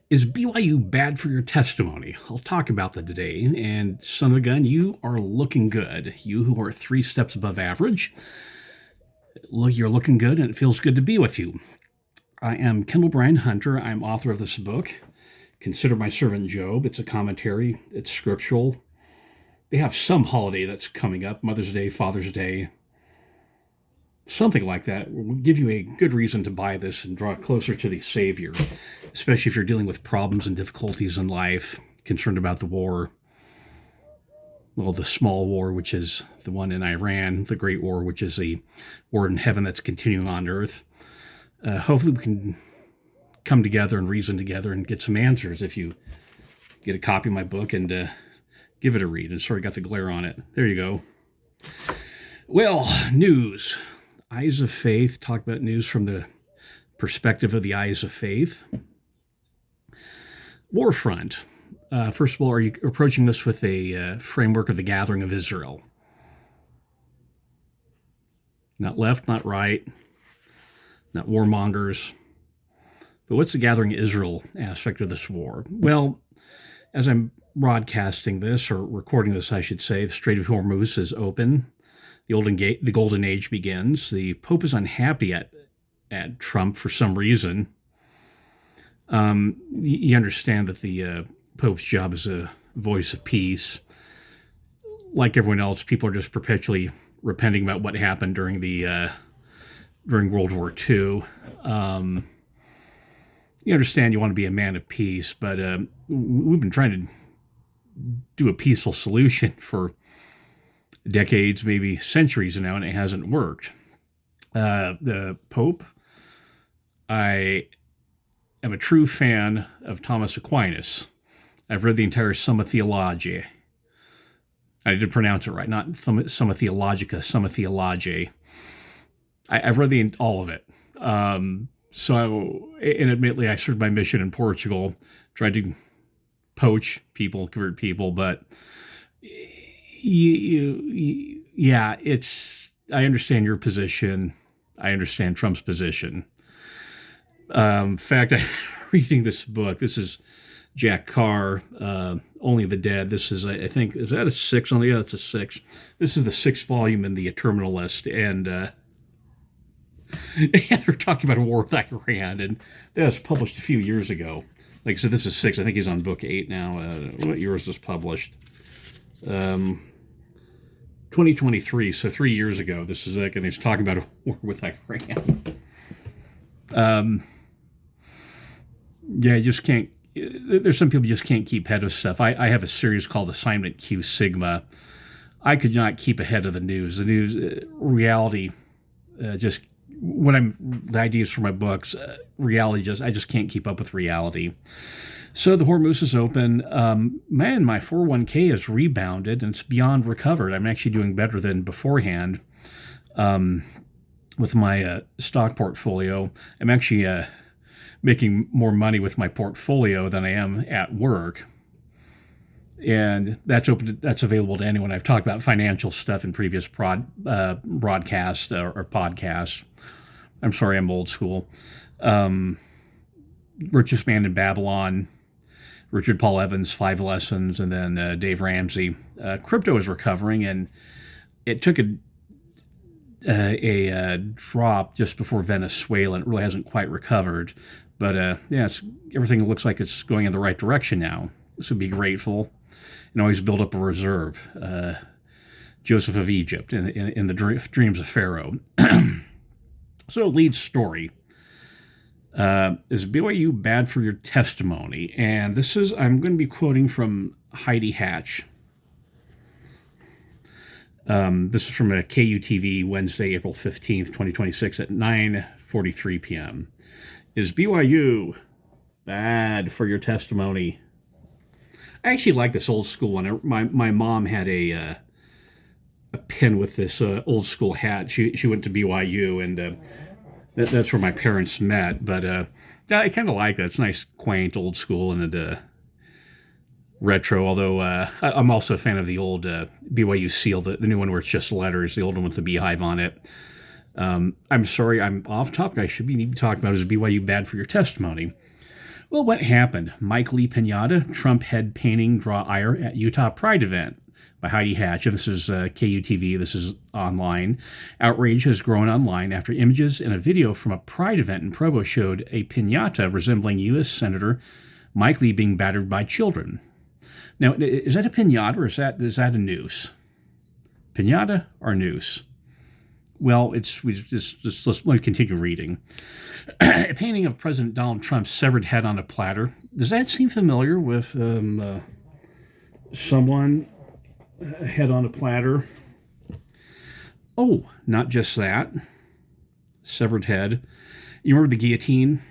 Is BYU bad for your testimony? I'll talk about that today. And son of a gun, you are looking good. You who are 3 steps above average, you're looking good, and it feels good to be with you. I am Kendall Bryan Hunter. I'm author of this book, Consider My Servant Job. It's a commentary. It's scriptural. They have some holiday that's coming up, Mother's Day, Father's Day, something like that will give you a good reason to buy this and draw closer to the Savior, especially if you're dealing with problems and difficulties in life, concerned about the war. Well, the small war, which is the one in Iran, the great war, which is a war in heaven that's continuing on earth. Hopefully we can come together and reason together and get some answers if you get a copy of my book and give it a read. And sorry, got the glare on it. There you go. Well, news. Eyes of Faith, talk about news from the perspective of the eyes of faith. Warfront. First of all, are you approaching this with a framework of the gathering of Israel? Not left, not right, not warmongers. But what's the gathering of Israel aspect of this war? Well, as I'm broadcasting this, or recording this, I should say, the Strait of Hormuz is open. The Golden Age begins. The Pope is unhappy at Trump for some reason. You understand that the Pope's job is a voice of peace. Like everyone else, people are just perpetually repenting about what happened during World War II. You understand you want to be a man of peace, but we've been trying to do a peaceful solution for decades, maybe centuries now, and it hasn't worked. The Pope, I am a true fan of Thomas Aquinas. I've read the entire Summa Theologiae. I did pronounce it right, not Summa Theologica, Summa Theologiae. I've read all of it. And admittedly, I served my mission in Portugal, tried to poach people, convert people, but I understand your position. I understand Trump's position. In fact, I'm reading this book. This is Jack Carr, Only the Dead. This is, I think, is that a 6 on the, yeah, it's a 6. This is the 6th volume in the Terminalist, and they're talking about a war with Iran, and that was published a few years ago. Like I said, this is 6. I think he's on book 8 now. What year was this published? 2023, so 3 years ago. This is like, and he's talking about a war with Iran. You just can't. There's some people just can't keep ahead of stuff. I have a series called Assignment Q Sigma. I could not keep ahead of the news. The news, reality, just the ideas for my books, reality I just can't keep up with reality. So the Hormuz is open. My 401k has rebounded and it's beyond recovered. I'm actually doing better than beforehand with my stock portfolio. I'm actually making more money with my portfolio than I am at work. And that's open. That's available to anyone. I've talked about financial stuff in previous broadcasts or podcasts. I'm sorry, I'm old school. Richest Man in Babylon, Richard Paul Evans, 5 Lessons, and then Dave Ramsey. Crypto is recovering, and it took a drop just before Venezuela. It really hasn't quite recovered, but everything looks like it's going in the right direction now. So be grateful and always build up a reserve. Joseph of Egypt in the dreams of Pharaoh. So lead story. Is BYU bad for your testimony? And I'm going to be quoting from Heidi Hatch. This is from a KUTV Wednesday, April 15th, 2026 at 9:43 p.m. Is BYU bad for your testimony? I actually like this old school one. My mom had a pin with this old school hat. She went to BYU, and that's where my parents met. But I kind of like that. It's nice, quaint, old school, and retro. Although I'm also a fan of the old BYU seal, the new one where it's just letters. The old one with the beehive on it. I'm sorry, I'm off topic. I should be talking about is BYU bad for your testimony? Well, what happened? Mike Lee Piñata, Trump head painting draw ire at Utah Pride event by Heidi Hatch. And this is KUTV. This is online. Outrage has grown online after images in a video from a Pride event in Provo showed a piñata resembling U.S. Senator Mike Lee being battered by children. Now, is that a piñata or is that a noose? Piñata or noose? Well, let me continue reading. A painting of President Donald Trump's severed head on a platter. Does that seem familiar with someone head on a platter? Oh, not just that. Severed head. You remember the guillotine?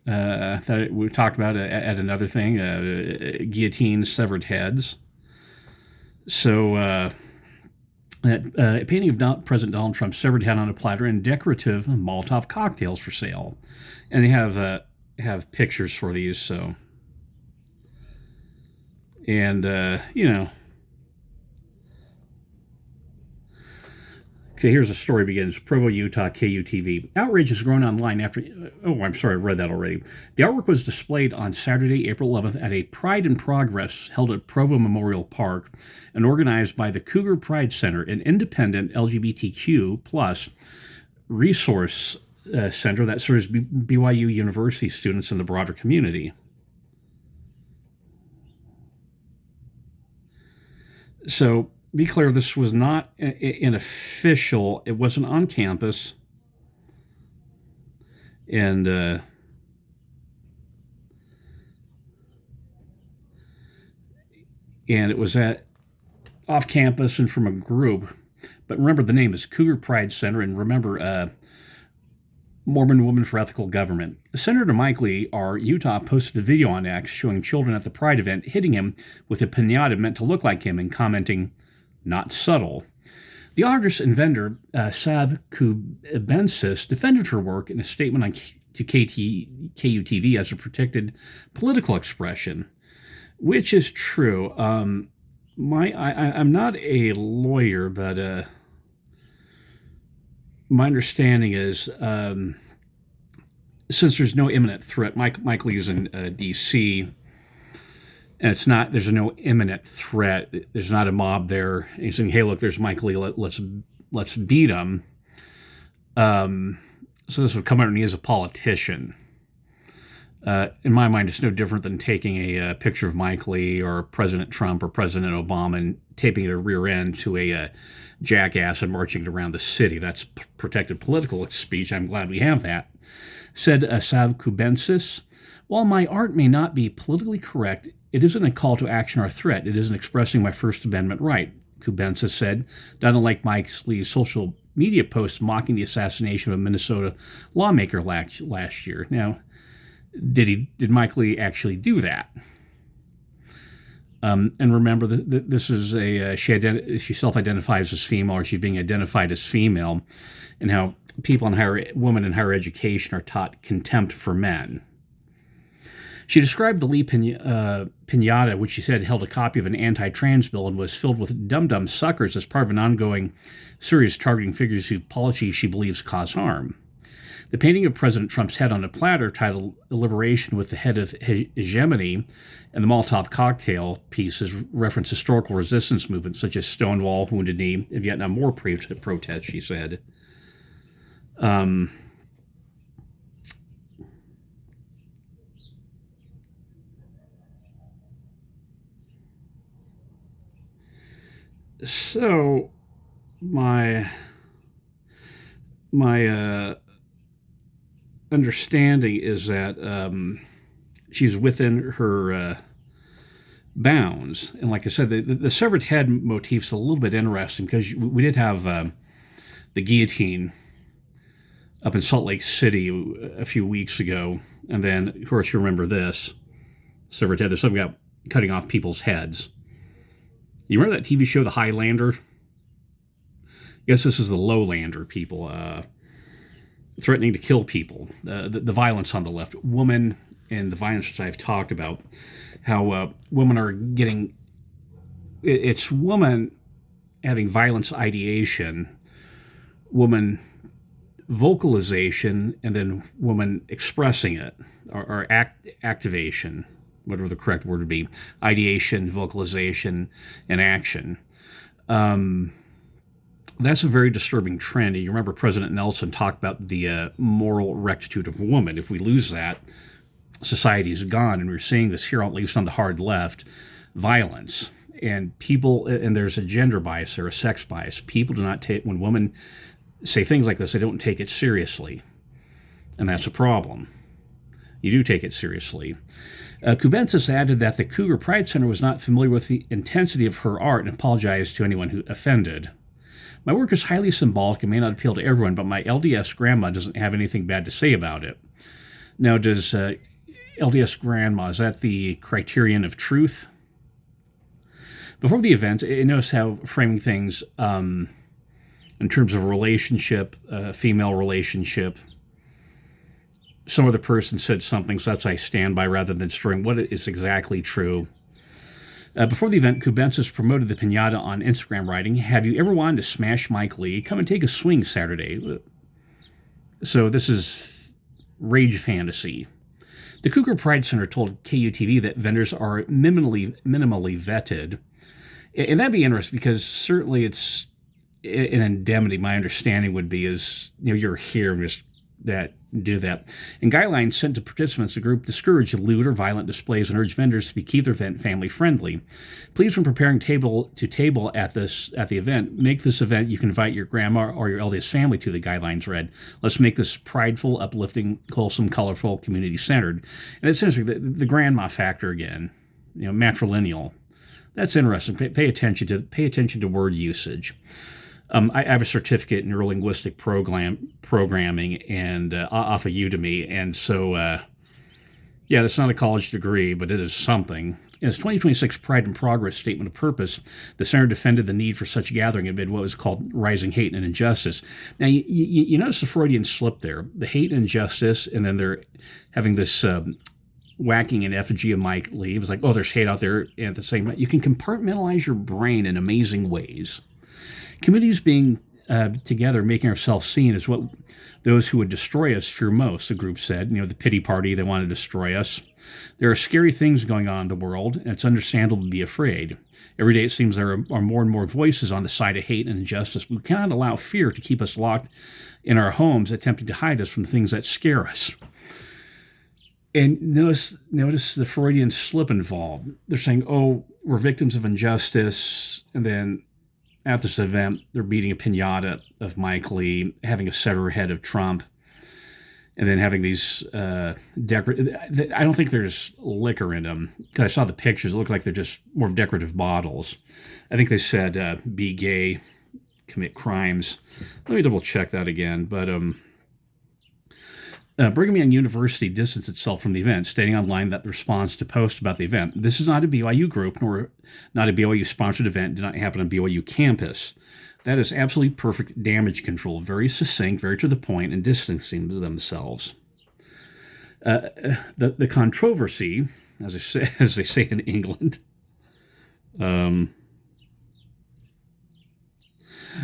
That we talked about at another thing. Guillotine, severed heads. So a painting of President Donald Trump's severed head on a platter and decorative Molotov cocktails for sale, and they have pictures for these. So, and Okay, here's the story begins. Provo, Utah, KUTV. Outrage has grown online after... Oh, I'm sorry, I read that already. The artwork was displayed on Saturday, April 11th at a Pride in Progress held at Provo Memorial Park and organized by the Cougar Pride Center, an independent LGBTQ plus resource center that serves BYU University students in the broader community. So... be clear, this was not an official, it wasn't on campus. And it was off campus and from a group. But remember, the name is Cougar Pride Center, and remember, Mormon Woman for Ethical Government. Senator Mike Lee, our Utah, posted a video on X showing children at the Pride event hitting him with a piñata meant to look like him and commenting, "Not subtle." The artist and vendor, Sav Kubensis, defended her work in a statement to KUTV as a protected political expression, which is true. I'm not a lawyer, but my understanding is since there's no imminent threat, Mike Lee's in D.C., and there's no imminent threat. There's not a mob there. And he's saying, "Hey, look, there's Mike Lee. Let's beat him." So this would come out, and he is a politician. In my mind, it's no different than taking a picture of Mike Lee or President Trump or President Obama and taping their rear end to a jackass and marching it around the city. That's protected political speech. I'm glad we have that. Said Sav Kubensis, "While my art may not be politically correct, it isn't a call to action or threat. It isn't expressing my First Amendment right," Kubensis said, not unlike Mike Lee's social media posts mocking the assassination of a Minnesota lawmaker last year. Now, did Mike Lee actually do that? And remember, this is she self-identifies as female, or she's being identified as female, and how women in higher education are taught contempt for men. She described the Lee piñata, which she said held a copy of an anti-trans bill and was filled with dum-dum suckers as part of an ongoing series targeting figures whose policies she believes cause harm. The painting of President Trump's head on a platter titled "Liberation with the Head of Hegemony" and the Molotov cocktail pieces reference historical resistance movements such as Stonewall, Wounded Knee, and Vietnam War protests, she said. So my understanding is that she's within her bounds, and like I said, the severed head motif's a little bit interesting because we did have the guillotine up in Salt Lake City a few weeks ago, and then of course you remember this severed head. There's something about cutting off people's heads. You remember that TV show, The Highlander? I guess this is the Lowlander people threatening to kill people. The violence on the left. Woman and the violence which I've talked about. How women are getting... It's woman having violence ideation. Woman vocalization, and then woman expressing it, or activation, whatever the correct word would be, ideation, vocalization, and action. Um, that's a very disturbing trend. And you remember President Nelson talked about the moral rectitude of woman. If we lose that, society is gone. And we're seeing this here, at least on the hard left, violence. And people, and there's a gender bias or a sex bias. People do not take, when women say things like this, they don't take it seriously. And that's a problem. You do take it seriously. Cubensis added that the Cougar Pride Center was not familiar with the intensity of her art and apologized to anyone who offended. My work is highly symbolic and may not appeal to everyone, but my LDS grandma doesn't have anything bad to say about it. Now, does LDS grandma, is that the criterion of truth? Before the event, notice how framing things in terms of a relationship, female relationship, some other person said something, so that's I stand by rather than storing what is exactly true. Before the event, Cubensis promoted the piñata on Instagram, writing, "Have you ever wanted to smash Mike Lee? Come and take a swing Saturday." So this is rage fantasy. The Cougar Pride Center told KUTV that vendors are minimally vetted. And that'd be interesting because certainly it's an indemnity. My understanding would be is, you're here, just that do that. And guidelines sent to participants, the group discouraged lewd or violent displays and urged vendors to keep their event family friendly. Please, when preparing table to table at the event, make this event you can invite your grandma or your eldest family to, the guidelines read. Let's make this prideful, uplifting, wholesome, colorful, community centered. And it's interesting, the grandma factor again, matrilineal. That's interesting. Pay attention to word usage. I have a certificate in neurolinguistic programming and off of Udemy, and so that's not a college degree, but it is something. In its 2026 Pride and Progress Statement of Purpose, the center defended the need for such gathering amid what was called rising hate and injustice. Now, you notice the Freudian slip there, the hate and injustice, and then they're having this whacking an effigy of Mike Lee. It was like, oh, there's hate out there. And at the same time, you can compartmentalize your brain in amazing ways. Communities being together, making ourselves seen, is what those who would destroy us fear most, the group said. The pity party, they want to destroy us. There are scary things going on in the world, and it's understandable to be afraid. Every day it seems there are more and more voices on the side of hate and injustice. We cannot allow fear to keep us locked in our homes, attempting to hide us from the things that scare us. And notice the Freudian slip involved. They're saying, oh, we're victims of injustice. And then at this event, they're beating a piñata of Mike Lee, having a severed head of Trump, and then having these I don't think there's liquor in them. Because I saw the pictures. It looked like they're just more decorative bottles. I think they said, be gay, commit crimes. Let me double check that again. But Brigham Young University distanced itself from the event, stating online that the response to posts about the event, "This is not a BYU group, nor not a BYU-sponsored event, did not happen on BYU campus. That is absolutely perfect damage control, very succinct, very to the point, and distancing themselves." The controversy, as they say in England,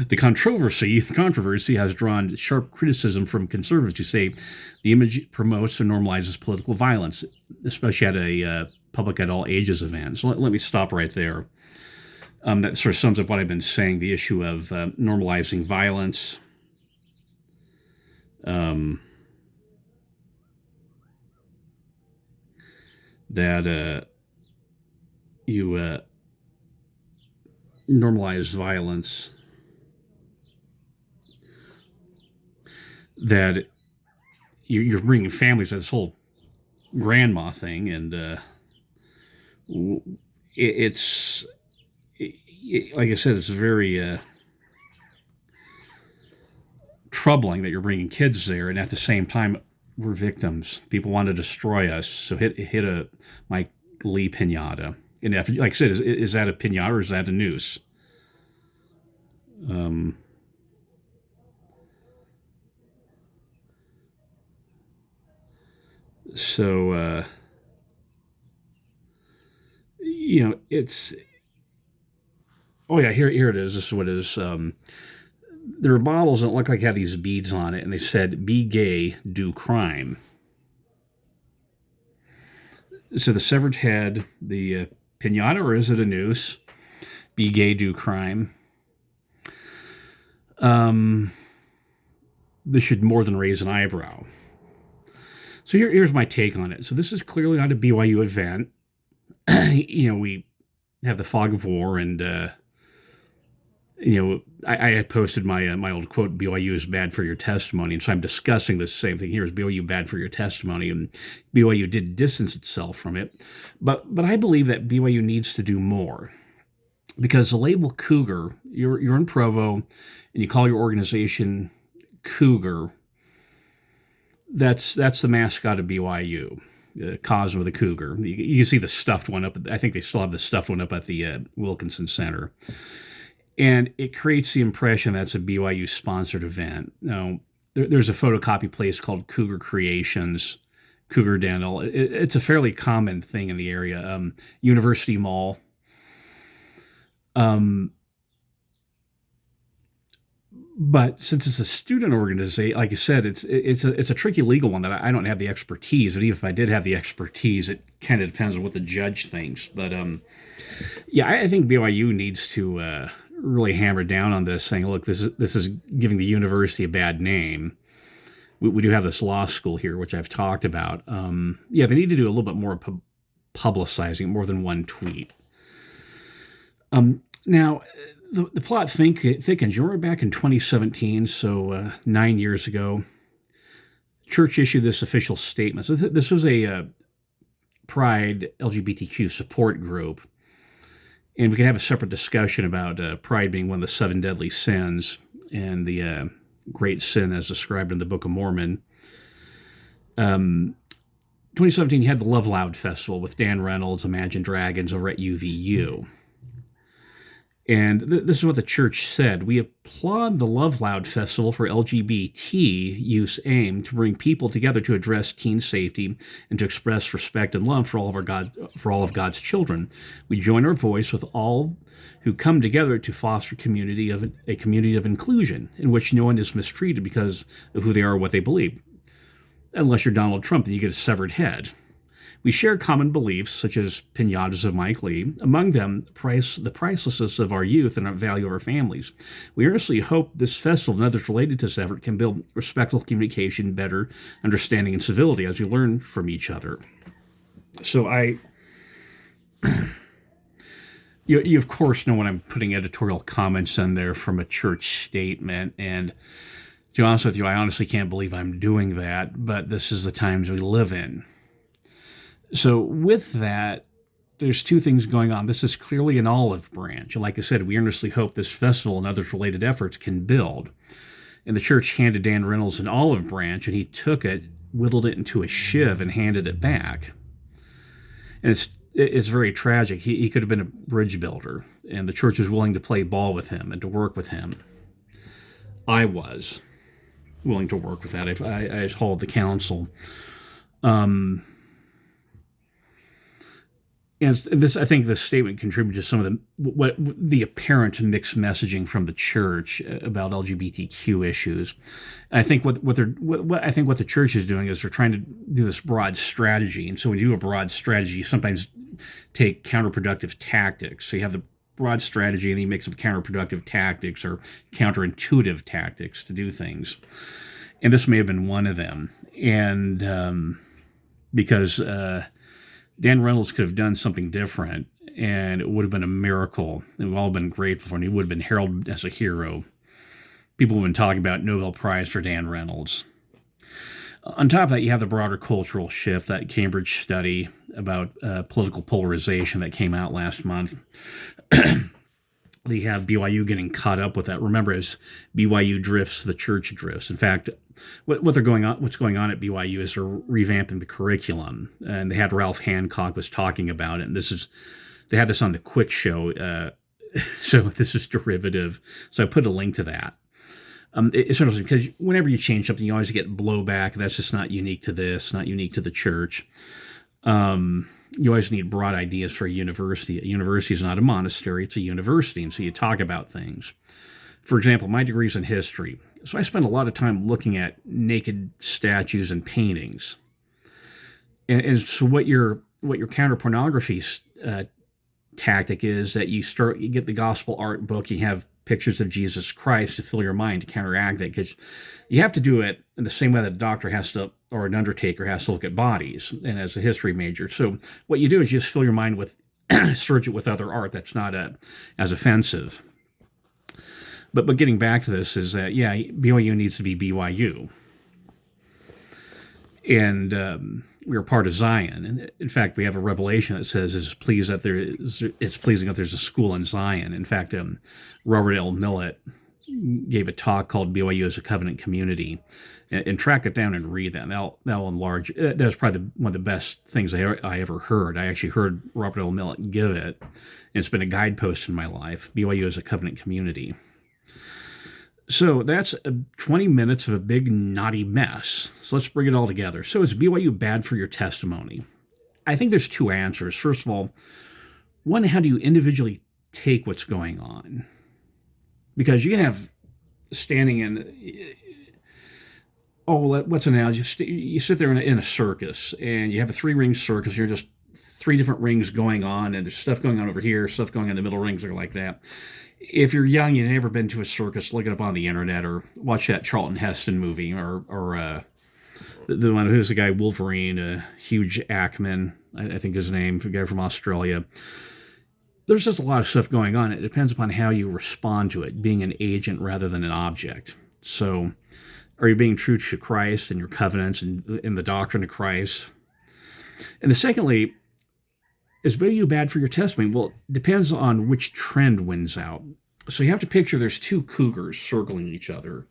the controversy has drawn sharp criticism from conservatives who say the image promotes and normalizes political violence, especially at a public at all ages event. So let me stop right there. That sort of sums up what I've been saying, the issue of normalizing violence. That you normalize violence, that you're bringing families to this whole grandma thing, and it's like I said, it's very troubling that you're bringing kids there, and at the same time, we're victims. People want to destroy us, so hit a Mike Lee piñata. And if, like I said, is that a piñata or is that a noose? So it's, oh yeah, here it is. This is what it is. there were bottles that looked like had these beads on it, and they said, "Be gay, do crime." So the severed head, the piñata, or is it a noose? Be gay, do crime. This should more than raise an eyebrow. So here's my take on it. So this is clearly not a BYU event. We have the fog of war, and I had posted my old quote, "BYU is bad for your testimony," and so I'm discussing this same thing here: is BYU bad for your testimony? And BYU did distance itself from it, but I believe that BYU needs to do more, because the label Cougar, you're in Provo, and you call your organization Cougar. That's the mascot of BYU. Cosmo the Cougar. You can see the stuffed one up. I think they still have the stuffed one up at the Wilkinson Center. And it creates the impression that's a BYU-sponsored event. Now, there's a photocopy place called Cougar Creations, Cougar Dental. It's a fairly common thing in the area. University Mall. But since it's a student organization, like I said, it's a tricky legal one that I don't have the expertise. And even if I did have the expertise, it kind of depends on what the judge thinks. But yeah, I think BYU needs to really hammer down on this, saying, look, this is giving the university a bad name. We do have this law school here, which I've talked about. Yeah, they need to do a little bit more publicizing, more than one tweet. Now, the plot thickens. You remember back in 2017, so 9 years ago, church issued this official statement. So this was a Pride LGBTQ support group. And we can have a separate discussion about pride being one of the 7 deadly sins and the great sin as described in the Book of Mormon. 2017, you had the Love Loud Festival with Dan Reynolds, Imagine Dragons over at UVU. And this is what the church said. We applaud the Love Loud Festival for LGBT use aim to bring people together to address teen safety and to express respect and love for all of God's children. We join our voice with all who come together to foster a community of inclusion in which no one is mistreated because of who they are or what they believe. Unless you're Donald Trump, then you get a severed head. We share common beliefs, such as piñatas of Mike Lee, among them the pricelessness of our youth and our value of our families. We earnestly hope this festival and others related to this effort can build respectful communication, better understanding, and civility as we learn from each other. So you of course know when I'm putting editorial comments in there from a church statement, and to be honest with you, I honestly can't believe I'm doing that, but this is the times we live in. So with that, there's 2 things going on. This is clearly an olive branch. And like I said, we earnestly hope this festival and other related efforts can build. And the church handed Dan Reynolds an olive branch, and he took it, whittled it into a shiv, and handed it back. And it's very tragic. He could have been a bridge builder, and the church was willing to play ball with him and to work with him. I was willing to work with that. I told the council. And this, I think, this statement contributed to some of the apparent mixed messaging from the church about LGBTQ issues. And I think what the church is doing is they're trying to do this broad strategy. And so when you do a broad strategy, you sometimes take counterproductive tactics. So you have the broad strategy, and then you make some counterproductive tactics or counterintuitive tactics to do things. And this may have been one of them. And because Dan Reynolds could have done something different, and it would have been a miracle. And we've all been grateful for him. He would have been heralded as a hero. People have been talking about Nobel Prize for Dan Reynolds. On top of that, you have the broader cultural shift, that Cambridge study about political polarization that came out last month. They have BYU getting caught up with that. Remember, as BYU drifts, the church drifts. In fact, what's going on at BYU is they're revamping the curriculum, and they had Ralph Hancock was talking about it. And they had this on the Quick Show, so this is derivative. So I put a link to that. It's interesting because whenever you change something, you always get blowback. That's just not unique to this, not unique to the church. You always need broad ideas for a university. A university is not a monastery, it's a university, and so you talk about things. For example, my degree's in history, so I spend a lot of time looking at naked statues and paintings. And so what your counter pornography tactic is that you get the gospel art book, you have pictures of Jesus Christ to fill your mind to counteract it, because you have to do it in the same way that a doctor has to, or an undertaker has to look at bodies, and as a history major. So what you do is you just fill your mind with, surge it with other art that's not as offensive. But getting back to this is that, yeah, BYU needs to be BYU. And we are part of Zion. And in fact, we have a revelation that says it's pleasing that there's a school in Zion. In fact, Robert L. Millett gave a talk called BYU as a Covenant Community. And track it down and read that. That'll enlarge. That was probably one of the best things I ever heard. I actually heard Robert L. Millett give it. And it's been a guidepost in my life. BYU as a Covenant Community. So that's 20 minutes of a big naughty mess. So let's bring it all together. So is BYU bad for your testimony? I think there's two answers. First of all, one, how do you individually take what's going on? Because you can have standing in, what's an analogy? You sit there in a circus, and you have a 3-ring circus. You're just 3 different rings going on, and there's stuff going on over here, stuff going on in the middle rings, or like that. If you're young, you've never been to a circus, look it up on the internet, or watch that Charlton Heston movie, or the one who's the guy, Wolverine, Hugh Jackman, I think his name, the guy from Australia. There's just a lot of stuff going on. It depends upon how you respond to it, being an agent rather than an object. So are you being true to Christ and your covenants and in the doctrine of Christ? And secondly, is BYU bad for your testimony? Well, it depends on which trend wins out. So you have to picture there's 2 cougars circling each other.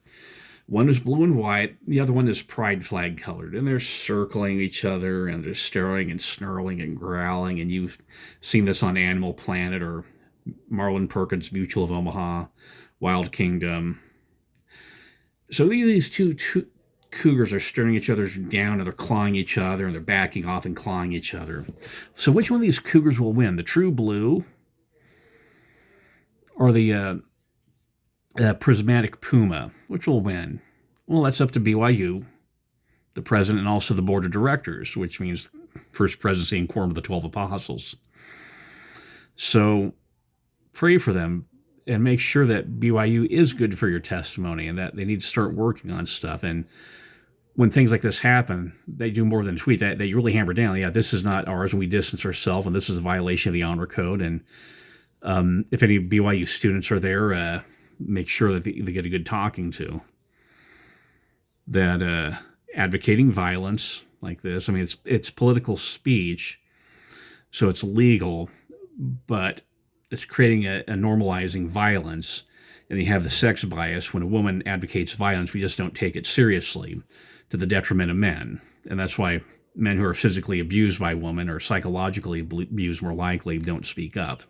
One is blue and white, the other one is pride flag colored, and they're circling each other, and they're staring and snarling and growling, and you've seen this on Animal Planet or Marlon Perkins' Mutual of Omaha, Wild Kingdom. So these two cougars are staring each other down, and they're clawing each other, and they're backing off and clawing each other. So which one of these cougars will win? The true blue or the prismatic puma? Which will win? Well, that's up to BYU, the president, and also the board of directors, which means First Presidency and Quorum of the 12 Apostles. So pray for them and make sure that BYU is good for your testimony, and that they need to start working on stuff. And when things like this happen, they do more than tweet. They really hammer down, yeah, this is not ours, and we distance ourselves, and this is a violation of the honor code. And if any BYU students are there, make sure that they get a good talking to. That advocating violence like this, I mean, it's political speech, so it's legal, but it's creating a normalizing violence. And you have the sex bias. When a woman advocates violence, we just don't take it seriously, to the detriment of men. And that's why men who are physically abused by women or psychologically abused more likely don't speak up.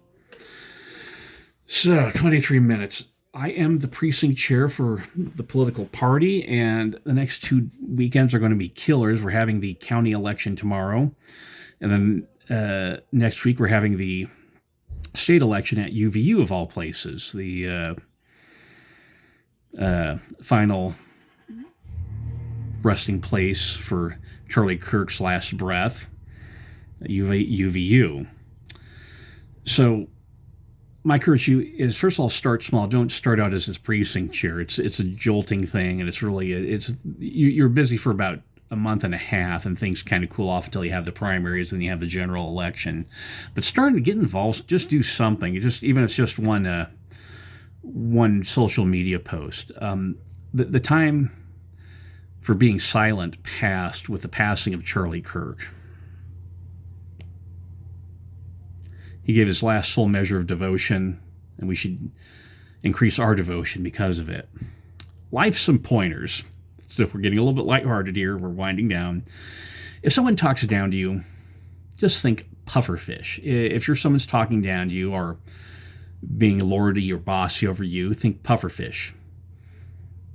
So, 23 minutes. I am the precinct chair for the political party, and the next 2 weekends are going to be killers. We're having the county election tomorrow, and then next week we're having the state election at UVU, of all places. The final resting place for Charlie Kirk's last breath, UVU. So my encourage you is, first of all, start small. Don't start out as this precinct chair. It's a jolting thing, and you're busy for about a month and a half, and things kind of cool off until you have the primaries and you have the general election. But starting to get involved, just do something. Even if it's just one social media post. The time for being silent passed with the passing of Charlie Kirk. He gave his last full measure of devotion, and we should increase our devotion because of it. Life's some pointers. So we're getting a little bit lighthearted here. We're winding down. If someone talks down to you, just think pufferfish. If someone's talking down to you or being lordy or bossy over you, think pufferfish.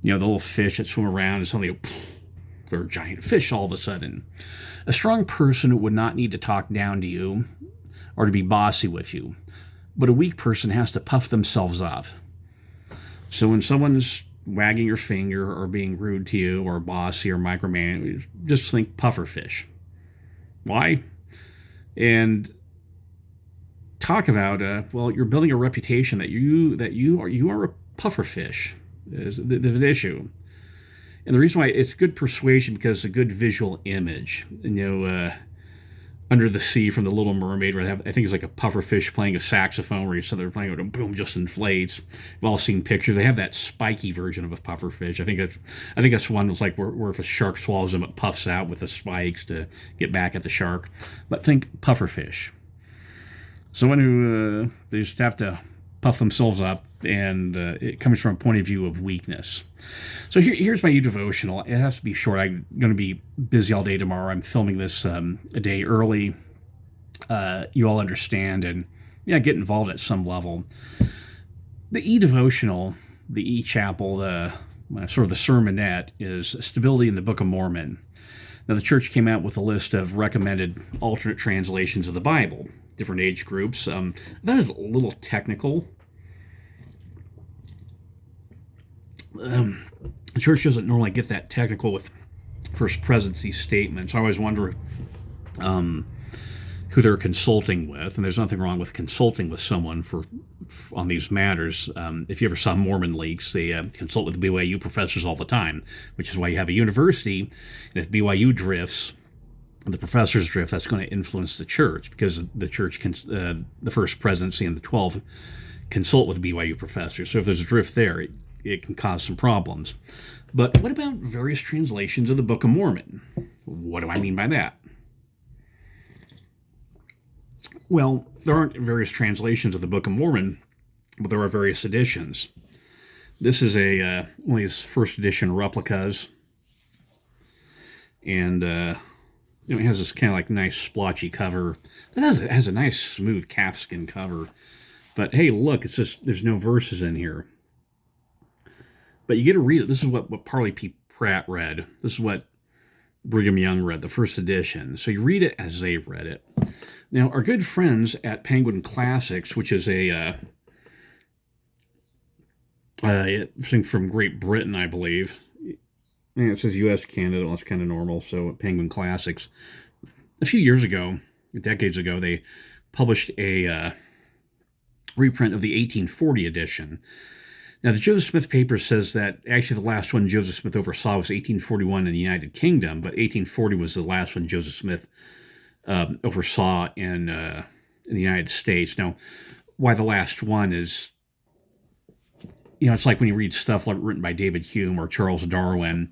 The little fish that swim around and suddenly they're a giant fish all of a sudden. A strong person would not need to talk down to you or to be bossy with you, but a weak person has to puff themselves up. So when someone's wagging your finger or being rude to you or bossy or micromanaging, just think pufferfish. Why? And talk about well, you're building a reputation that you are a pufferfish is the issue. And the reason why it's good persuasion because it's a good visual image. Under the Sea from The Little Mermaid, where I think it's like a pufferfish playing a saxophone, where you sit there playing with a boom, just inflates. We've all seen pictures. They have that spiky version of a pufferfish. I think that's one that's like where if a shark swallows them, it puffs out with the spikes to get back at the shark. But think pufferfish. Someone who they just have to puff themselves up, and it comes from a point of view of weakness. So here's my devotional. It has to be short. I'm going to be busy all day tomorrow. I'm filming this a day early. You all understand, and get involved at some level. The devotional, the chapel, the sort of the sermonette is Stability in the Book of Mormon. Now the church came out with a list of recommended alternate translations of the Bible, different age groups. That is a little technical. The church doesn't normally get that technical with first presidency statements. I always wonder who they're consulting with, and there's nothing wrong with consulting with someone on these matters. If you ever saw Mormon leaks, they consult with BYU professors all the time, which is why you have a university. And if BYU drifts, the professors drift, that's going to influence the church, because the church, the first presidency and the 12 consult with BYU professors. So if there's a drift there, it can cause some problems. But what about various translations of the Book of Mormon? What do I mean by that? Well, there aren't various translations of the Book of Mormon, but there are various editions. This is one of these first edition replicas, and it has this kind of like nice splotchy cover. It has a nice smooth calfskin cover. But hey, look, it's just there's no verses in here. But you get to read it. This is what Parley P. Pratt read. This is what Brigham Young read, the first edition. So you read it as they read it. Now, our good friends at Penguin Classics, which is a thing from Great Britain, I believe. Yeah, it says U.S., Canada. Well, that's kind of normal. So Penguin Classics. A few years ago, decades ago, they published a reprint of the 1840 edition. Now, the Joseph Smith paper says that actually the last one Joseph Smith oversaw was 1841 in the United Kingdom, but 1840 was the last one Joseph Smith oversaw in the United States. Now, why the last one is, it's like when you read stuff like written by David Hume or Charles Darwin,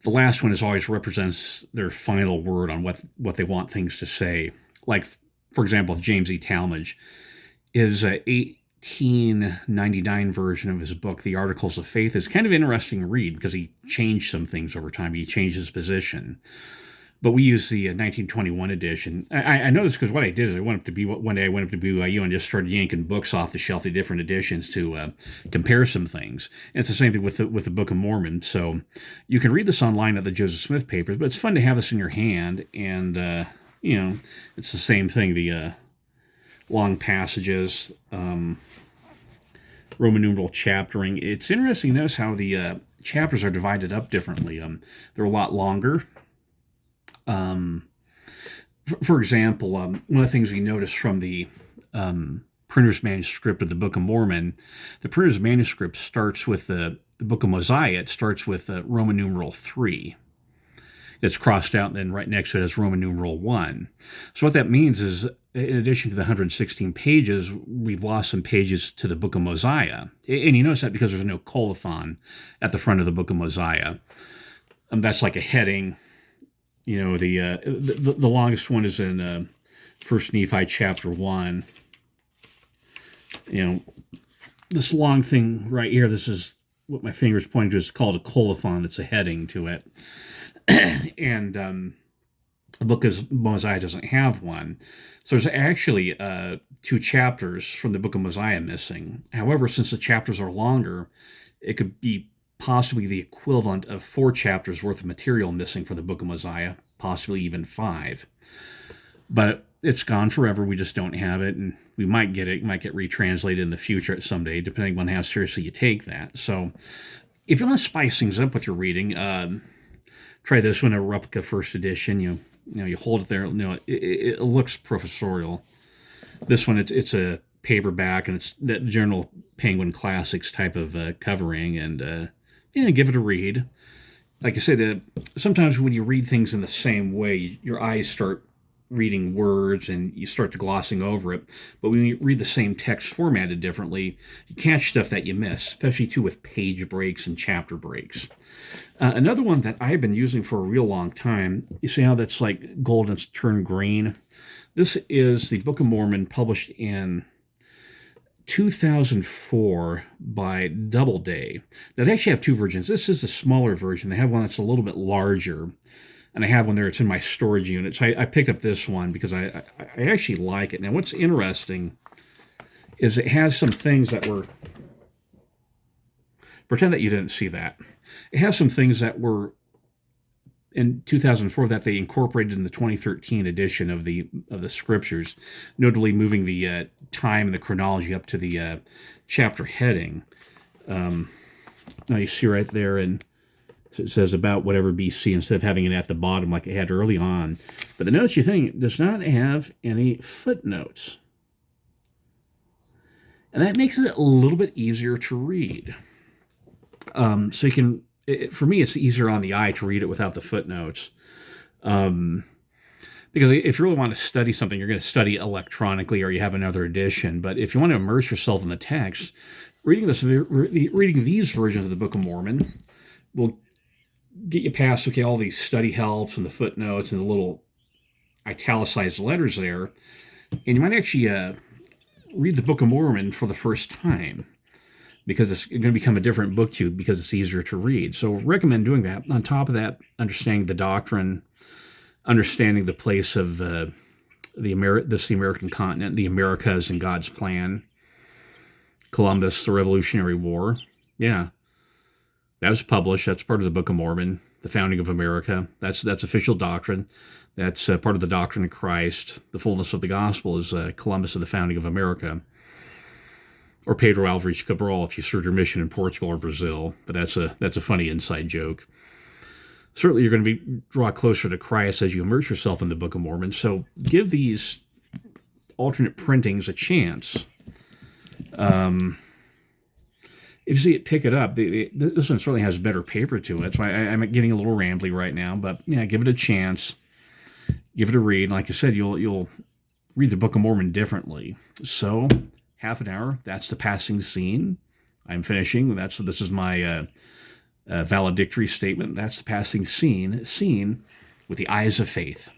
the last one always represents their final word on what they want things to say. Like, for example, James E. Talmage is 1899 version of his book, The Articles of Faith, is kind of interesting read because he changed some things over time. He changed his position. But we use the 1921 edition. I know this because what I did is one day I went up to BYU and just started yanking books off the shelf, the different editions, to compare some things. And it's the same thing with the Book of Mormon. So you can read this online at the Joseph Smith papers, but it's fun to have this in your hand. And it's the same thing. The long passages, Roman numeral chaptering. It's interesting to notice how the chapters are divided up differently. They're a lot longer. For example, one of the things we notice from the printer's manuscript of the Book of Mormon, the printer's manuscript starts with the Book of Mosiah. It starts with Roman numeral 3. It's crossed out, and then right next to it is Roman numeral 1. So what that means is, in addition to the 116 pages, we've lost some pages to the Book of Mosiah. And you notice that because there's no colophon at the front of the Book of Mosiah. That's like a heading. The longest one is in First Nephi chapter 1. This long thing right here, this is what my finger's pointing to, is called a colophon. It's a heading to it. And the Book of Mosiah doesn't have one. So there's actually 2 chapters from the Book of Mosiah missing. However, since the chapters are longer, it could be possibly the equivalent of 4 chapters worth of material missing from the Book of Mosiah, possibly even 5. But it's gone forever. We just don't have it, and we might get it. It might get retranslated in the future at someday, depending on how seriously you take that. So, if you want to spice things up with your reading, try this one, a replica first edition. You hold it there. It looks professorial. This one, it's a paperback, and it's that general Penguin Classics type of covering, and give it a read. Like I said, sometimes when you read things in the same way, your eyes start reading words and you start to glossing over it. But when you read the same text formatted differently, you catch stuff that you miss, especially too with page breaks and chapter breaks. Another one that I've been using for a real long time, you see how that's like gold and it's turned green? This is the Book of Mormon, published in 2004 by Doubleday. Now, they actually have two versions. This is a smaller version. They have one that's a little bit larger, and I have one there. It's in my storage unit. So I picked up this one because I actually like it. Now, what's interesting is it has some things that were... Pretend that you didn't see that. It has some things that were in 2004 that they incorporated in the 2013 edition of the scriptures, notably moving the time and the chronology up to the chapter heading. Now you see right there, and it says about whatever BC instead of having it at the bottom like it had early on. But the notice you think does not have any footnotes, and that makes it a little bit easier to read. So you can. For me, it's easier on the eye to read it without the footnotes. Because if you really want to study something, you're going to study electronically or you have another edition. But if you want to immerse yourself in the text, reading these versions of the Book of Mormon will get you past, all these study helps and the footnotes and the little italicized letters there. And you might actually read the Book of Mormon for the first time, because it's going to become a different book to you because it's easier to read. So recommend doing that. On top of that, understanding the doctrine, understanding the place of the American continent, the Americas in God's plan, Columbus, the Revolutionary War. Yeah, that was published. That's part of the Book of Mormon, the founding of America. That's official doctrine. That's part of the doctrine of Christ. The fullness of the gospel is Columbus and the founding of America. Or Pedro Álvares Cabral if you served your mission in Portugal or Brazil. But that's a funny inside joke. Certainly you're going to draw closer to Christ as you immerse yourself in the Book of Mormon. So give these alternate printings a chance. If you see it, pick it up. This one certainly has better paper to it. So I'm getting a little rambly right now. But yeah, give it a chance. Give it a read. Like I said, you'll read the Book of Mormon differently. So... half an hour, that's the passing scene. I'm finishing. This is my valedictory statement. That's the passing scene with the eyes of faith.